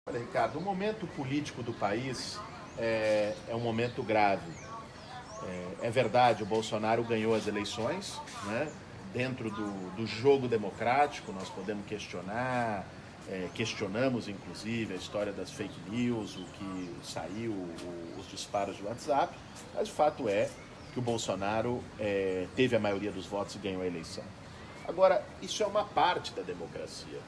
Olha, Ricardo, o momento político do país é um momento grave. É verdade, o Bolsonaro ganhou as eleições, né? Dentro do jogo democrático, nós podemos questionar, questionamos inclusive a história das fake news, o que saiu, os disparos de WhatsApp, mas o fato é que o Bolsonaro teve a maioria dos votos e ganhou a eleição. Agora, isso é uma parte da democracia.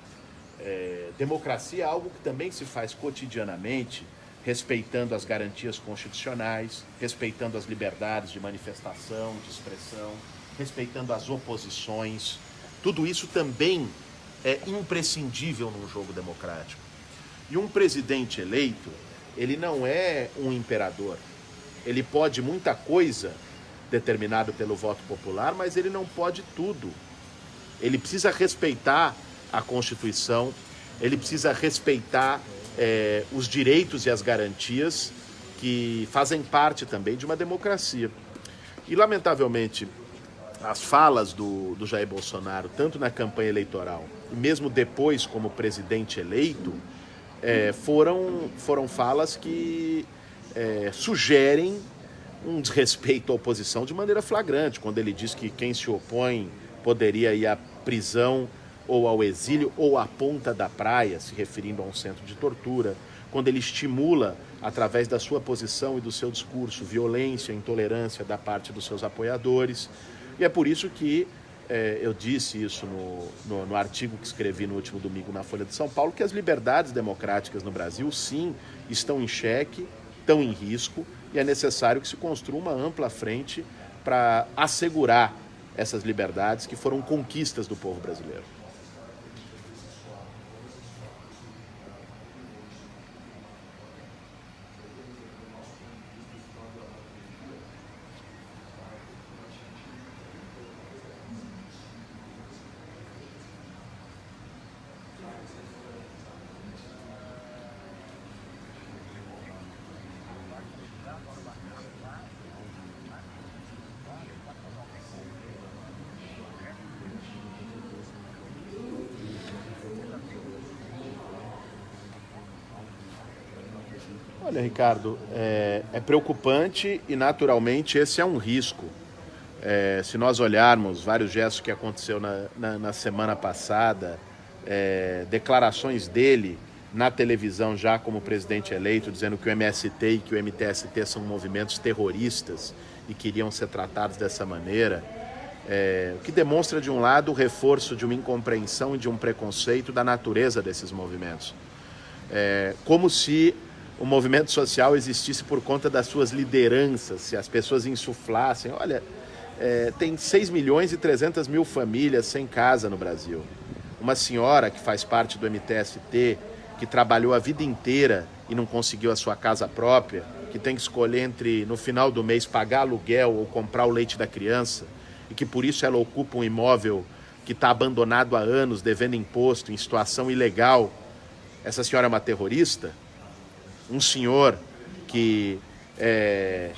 Democracia é algo que também se faz cotidianamente, respeitando as garantias constitucionais, respeitando as liberdades de manifestação, de expressão, respeitando as oposições. Tudo isso também é imprescindível num jogo democrático. E um presidente eleito, ele não é um imperador. Ele pode muita coisa determinado pelo voto popular, mas ele não pode tudo. Ele precisa respeitar a Constituição, ele precisa respeitar os direitos e as garantias que fazem parte também de uma democracia. E, lamentavelmente, as falas do Jair Bolsonaro, tanto na campanha eleitoral e mesmo depois como presidente eleito, foram falas que sugerem um desrespeito à oposição de maneira flagrante, quando ele diz que quem se opõe poderia ir à prisão ou ao exílio ou à ponta da praia, se referindo a um centro de tortura, quando ele estimula, através da sua posição e do seu discurso, violência, intolerância da parte dos seus apoiadores. E é por isso que eu disse isso no artigo que escrevi no último domingo na Folha de São Paulo, que as liberdades democráticas no Brasil, sim, estão em xeque, estão em risco, e é necessário que se construa uma ampla frente para assegurar essas liberdades que foram conquistas do povo brasileiro. Olha, Ricardo, é preocupante e, naturalmente, esse é um risco. Se nós olharmos vários gestos que aconteceu na semana passada, declarações dele na televisão já como presidente eleito, dizendo que o MST e que o MTST são movimentos terroristas e queriam ser tratados dessa maneira, o que demonstra, de um lado, o reforço de uma incompreensão e de um preconceito da natureza desses movimentos. Como se o movimento social existisse por conta das suas lideranças, se as pessoas insuflassem. Olha, tem 6.300.000 famílias sem casa no Brasil. Uma senhora que faz parte do MTST, que trabalhou a vida inteira e não conseguiu a sua casa própria, que tem que escolher entre, no final do mês, pagar aluguel ou comprar o leite da criança, e que por isso ela ocupa um imóvel que está abandonado há anos, devendo imposto, em situação ilegal. Essa senhora é uma terrorista? Um senhor que é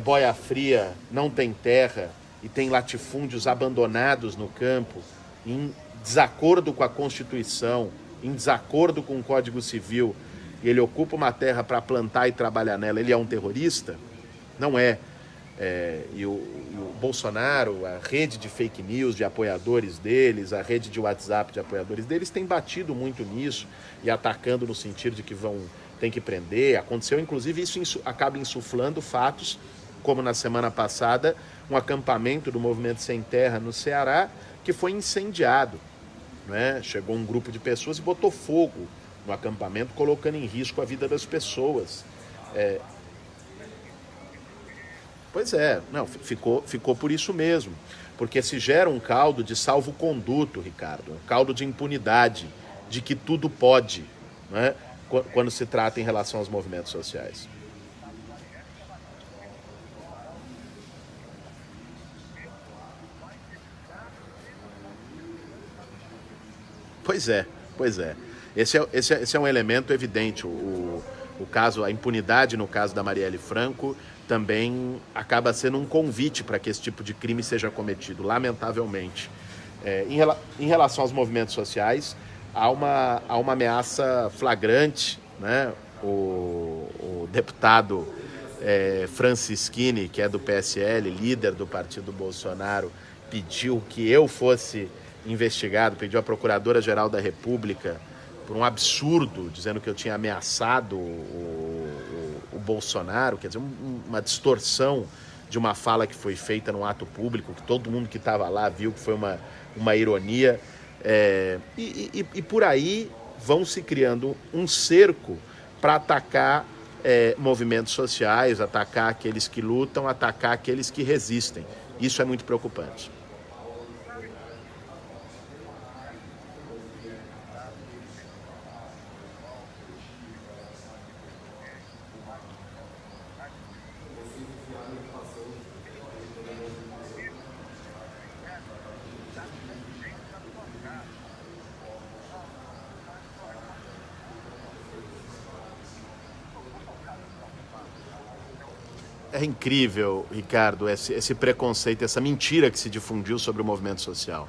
boia fria, não tem terra e tem latifúndios abandonados no campo, em desacordo com a Constituição, em desacordo com o Código Civil, e ele ocupa uma terra para plantar e trabalhar nela, ele é um terrorista? Não é. E o Bolsonaro, a rede de fake news de apoiadores deles, a rede de WhatsApp de apoiadores deles, tem batido muito nisso e atacando no sentido de que tem que prender. Aconteceu, inclusive, isso acaba insuflando fatos, como na semana passada, um acampamento do Movimento Sem Terra no Ceará, que foi incendiado, né? Chegou um grupo de pessoas e botou fogo no acampamento, colocando em risco a vida das pessoas. Pois é, não, ficou por isso mesmo, porque se gera um caldo de salvo-conduto, Ricardo, um caldo de impunidade, de que tudo pode, né, quando se trata em relação aos movimentos sociais. Pois é. Esse é um elemento evidente. O caso, a impunidade no caso da Marielle Franco também acaba sendo um convite para que esse tipo de crime seja cometido, lamentavelmente. Em relação aos movimentos sociais, há uma ameaça flagrante né? O deputado Francischini, que é do PSL, líder do partido Bolsonaro, pediu que eu fosse investigado, pediu à Procuradora-Geral da República por um absurdo, dizendo que eu tinha ameaçado o Bolsonaro, quer dizer, uma distorção de uma fala que foi feita num ato público, que todo mundo que estava lá viu que foi uma ironia. E por aí vão se criando um cerco para atacar movimentos sociais, atacar aqueles que lutam, atacar aqueles que resistem. Isso é muito preocupante. É incrível, Ricardo, esse preconceito, essa mentira que se difundiu sobre o movimento social.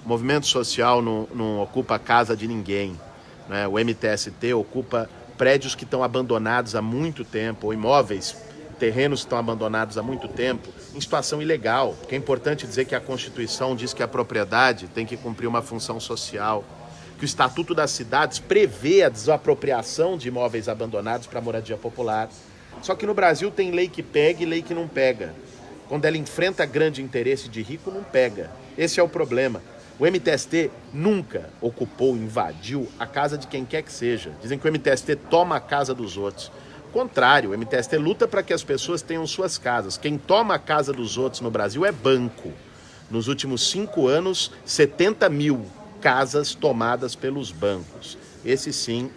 O movimento social não ocupa a casa de ninguém, né? O MTST ocupa prédios que estão abandonados há muito tempo, ou imóveis, terrenos que estão abandonados há muito tempo, em situação ilegal. Porque é importante dizer que a Constituição diz que a propriedade tem que cumprir uma função social, que o Estatuto das Cidades prevê a desapropriação de imóveis abandonados para moradia popular. Só que no Brasil tem lei que pega e lei que não pega. Quando ela enfrenta grande interesse de rico, não pega. Esse é o problema. O MTST nunca ocupou, invadiu a casa de quem quer que seja. Dizem que o MTST toma a casa dos outros. Contrário, o MTST luta para que as pessoas tenham suas casas. Quem toma a casa dos outros no Brasil é banco. Nos últimos 5 anos, 70 mil casas tomadas pelos bancos. Esses sim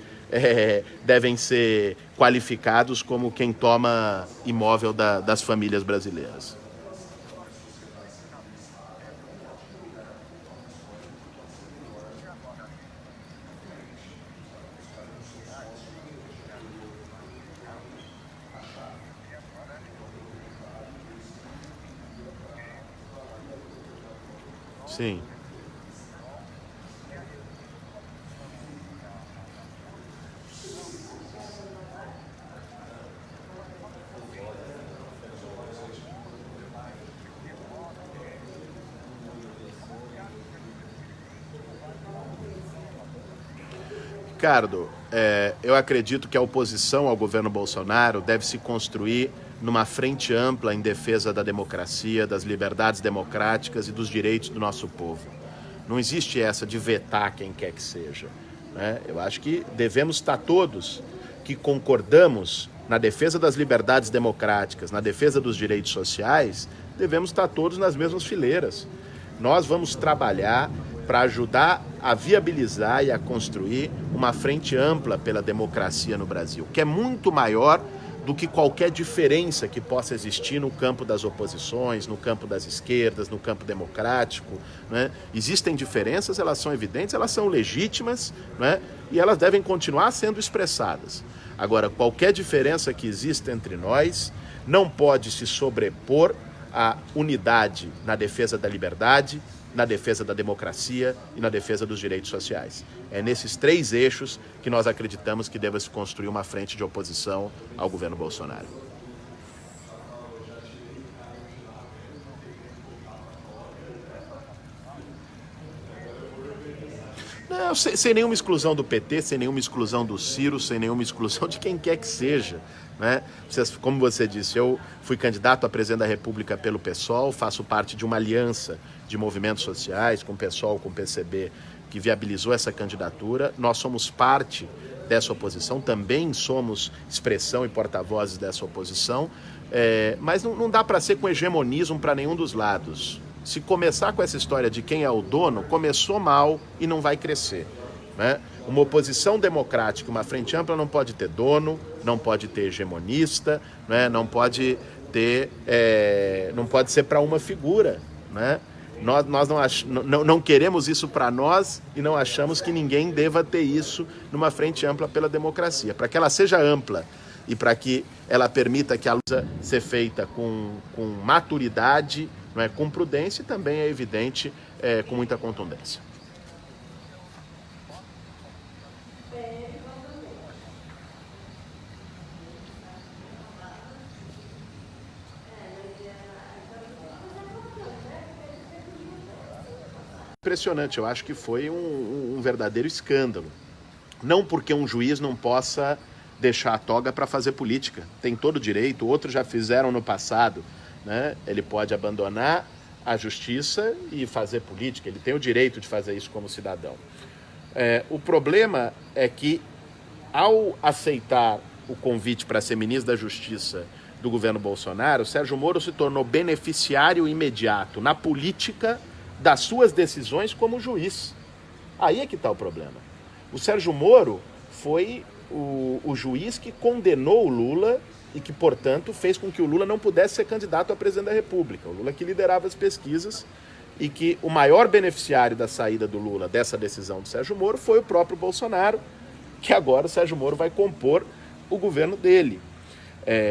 devem ser qualificados como quem toma imóvel das famílias brasileiras. Sim. Ricardo, eu acredito que a oposição ao governo Bolsonaro deve se construir numa frente ampla em defesa da democracia, das liberdades democráticas e dos direitos do nosso povo. Não existe essa de vetar quem quer que seja, né? Eu acho que devemos estar todos que concordamos na defesa das liberdades democráticas, na defesa dos direitos sociais, devemos estar todos nas mesmas fileiras. Nós vamos trabalhar para ajudar a viabilizar e a construir uma frente ampla pela democracia no Brasil, que é muito maior do que qualquer diferença que possa existir no campo das oposições, no campo das esquerdas, no campo democrático, né? Existem diferenças, elas são evidentes, elas são legítimas, né? E elas devem continuar sendo expressadas. Agora, qualquer diferença que exista entre nós não pode se sobrepor à unidade na defesa da liberdade, na defesa da democracia e na defesa dos direitos sociais. É nesses 3 eixos que nós acreditamos que deva se construir uma frente de oposição ao governo Bolsonaro. Não, sem nenhuma exclusão do PT, sem nenhuma exclusão do Ciro, sem nenhuma exclusão de quem quer que seja, né? Como você disse, eu fui candidato a presidente da República pelo PSOL, faço parte de uma aliança de movimentos sociais, com o PSOL, com o PCB, que viabilizou essa candidatura. Nós somos parte dessa oposição, também somos expressão e porta-vozes dessa oposição, mas não dá para ser com hegemonismo para nenhum dos lados. Se começar com essa história de quem é o dono, começou mal e não vai crescer, né? Uma oposição democrática, uma frente ampla não pode ter dono, não pode ter hegemonista, né? Não pode ser para uma figura, né? Nós não queremos isso para nós e não achamos que ninguém deva ter isso numa frente ampla pela democracia. Para que ela seja ampla e para que ela permita que a luta seja feita com maturidade, não é, com prudência e também é evidente com muita contundência. impressionante. Eu acho que foi um verdadeiro escândalo. Não porque um juiz não possa deixar a toga para fazer política. Tem todo o direito, outros já fizeram no passado, né? Ele pode abandonar a justiça e fazer política. Ele tem o direito de fazer isso como cidadão. O problema é que, ao aceitar o convite para ser ministro da Justiça do governo Bolsonaro, Sérgio Moro se tornou beneficiário imediato na política das suas decisões como juiz. Aí é que está o problema. O Sérgio Moro foi o juiz que condenou o Lula e que, portanto, fez com que o Lula não pudesse ser candidato a presidente da República. O Lula que liderava as pesquisas e que o maior beneficiário da saída do Lula dessa decisão do Sérgio Moro foi o próprio Bolsonaro, que agora o Sérgio Moro vai compor o governo dele.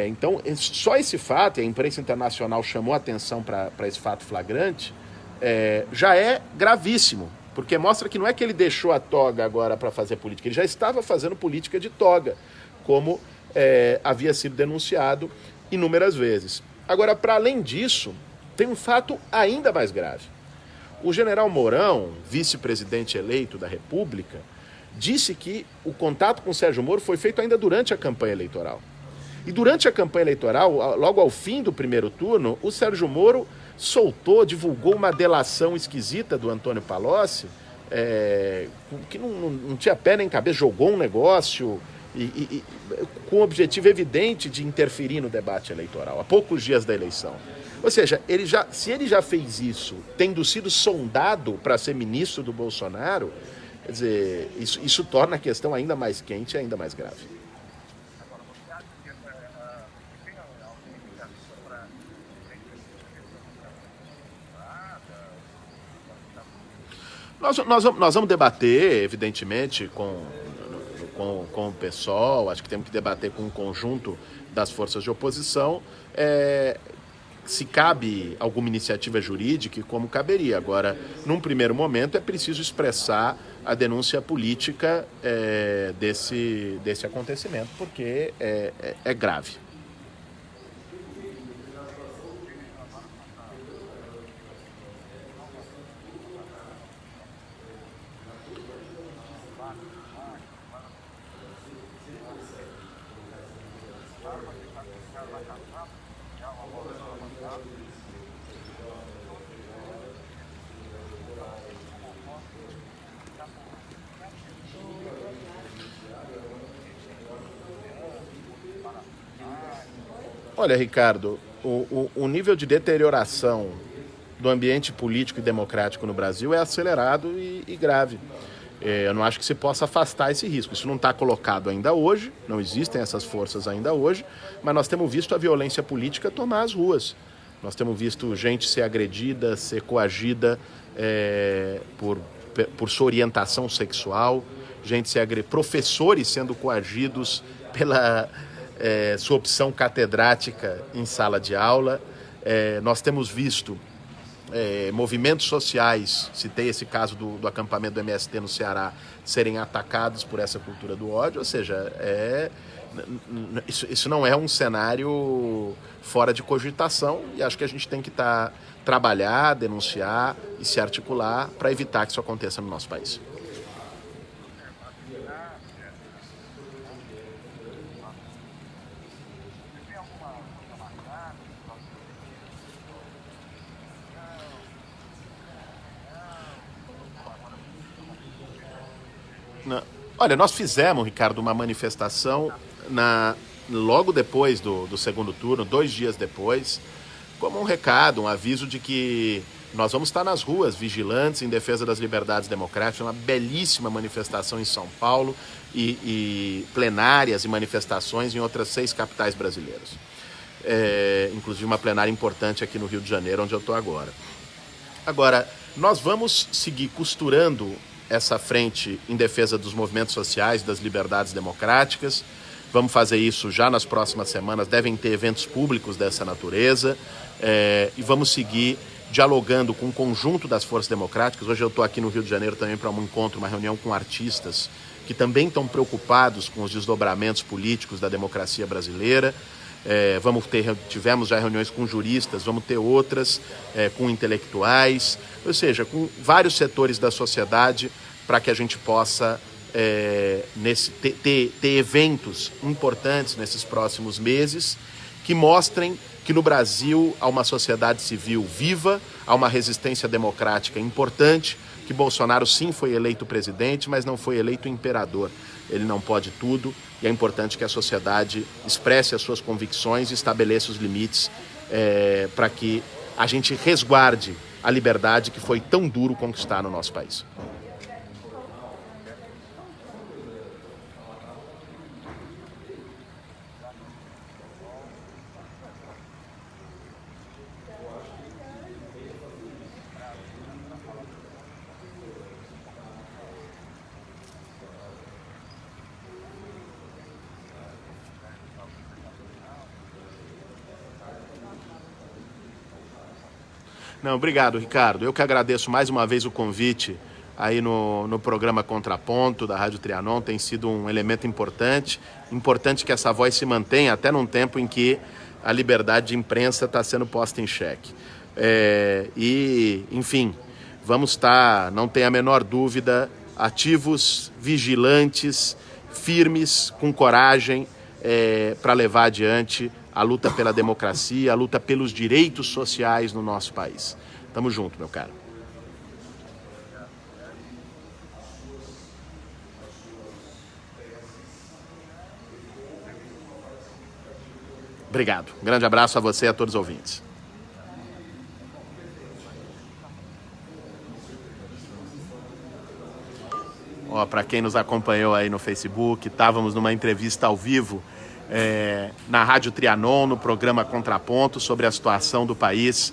Então, só esse fato, e a imprensa internacional chamou atenção para esse fato flagrante, já é gravíssimo, porque mostra que não é que ele deixou a toga agora para fazer política, ele já estava fazendo política de toga, como havia sido denunciado inúmeras vezes. Agora, para além disso, tem um fato ainda mais grave. O general Mourão, vice-presidente eleito da República, disse que o contato com o Sérgio Moro foi feito ainda durante a campanha eleitoral. E durante a campanha eleitoral, logo ao fim do primeiro turno, o Sérgio Moro divulgou uma delação esquisita do Antônio Palocci, que não tinha pé nem cabeça, jogou um negócio com o objetivo evidente de interferir no debate eleitoral, a poucos dias da eleição. Ou seja, se ele já fez isso, tendo sido sondado para ser ministro do Bolsonaro, quer dizer, isso torna a questão ainda mais quente e ainda mais grave. Nós vamos debater, evidentemente, com o PSOL, acho que temos que debater com o conjunto das forças de oposição, se cabe alguma iniciativa jurídica e como caberia. Agora, num primeiro momento, é preciso expressar a denúncia política desse acontecimento, porque é grave. Olha, Ricardo, o nível de deterioração do ambiente político e democrático no Brasil é acelerado e grave. Eu não acho que se possa afastar esse risco. Isso não está colocado ainda hoje, não existem essas forças ainda hoje, mas nós temos visto a violência política tomar as ruas. Nós temos visto gente ser agredida, ser coagida por sua orientação sexual, professores sendo coagidos pela sua opção catedrática em sala de aula. Nós temos visto movimentos sociais, citei esse caso do acampamento do MST no Ceará, serem atacados por essa cultura do ódio. Ou seja, isso não é um cenário fora de cogitação, e acho que a gente tem que trabalhar, denunciar e se articular para evitar que isso aconteça no nosso país. Olha, nós fizemos, Ricardo, uma manifestação logo depois do segundo turno, 2 dias depois, como um recado, um aviso de que nós vamos estar nas ruas vigilantes em defesa das liberdades democráticas. Uma belíssima manifestação em São Paulo e plenárias e manifestações em outras 6 capitais brasileiras. Inclusive uma plenária importante aqui no Rio de Janeiro, onde eu estou agora. Agora, nós vamos seguir costurando essa frente em defesa dos movimentos sociais, das liberdades democráticas. Vamos fazer isso já nas próximas semanas, devem ter eventos públicos dessa natureza, e vamos seguir dialogando com o conjunto das forças democráticas. Hoje eu estou aqui no Rio de Janeiro também para um encontro, uma reunião com artistas que também estão preocupados com os desdobramentos políticos da democracia brasileira. Tivemos já reuniões com juristas, vamos ter outras com intelectuais, ou seja, com vários setores da sociedade, para que a gente possa ter eventos importantes nesses próximos meses que mostrem que no Brasil há uma sociedade civil viva, há uma resistência democrática importante, que Bolsonaro sim foi eleito presidente, mas não foi eleito imperador. Ele não pode tudo e é importante que a sociedade expresse as suas convicções e estabeleça os limites para que a gente resguarde a liberdade que foi tão duro conquistar no nosso país. Não, obrigado, Ricardo. Eu que agradeço mais uma vez o convite aí no programa Contraponto da Rádio Trianon. Tem sido um elemento importante que essa voz se mantenha até num tempo em que a liberdade de imprensa está sendo posta em xeque. Enfim, vamos estar, não tenha a menor dúvida, ativos, vigilantes, firmes, com coragem para levar adiante a luta pela democracia, a luta pelos direitos sociais no nosso país. Tamo junto, meu caro. Obrigado. Um grande abraço a você e a todos os ouvintes. Para quem nos acompanhou aí no Facebook, estávamos numa entrevista ao vivo na Rádio Trianon, no programa Contraponto, sobre a situação do país,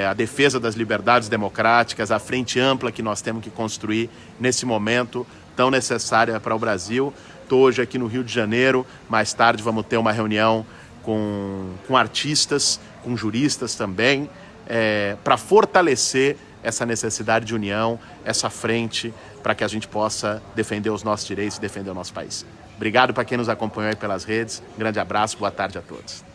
a defesa das liberdades democráticas, a frente ampla que nós temos que construir nesse momento tão necessária para o Brasil. Estou hoje aqui no Rio de Janeiro, mais tarde vamos ter uma reunião com artistas, com juristas também, para fortalecer essa necessidade de união, essa frente, para que a gente possa defender os nossos direitos e defender o nosso país. Obrigado para quem nos acompanhou aí pelas redes. Um grande abraço, boa tarde a todos.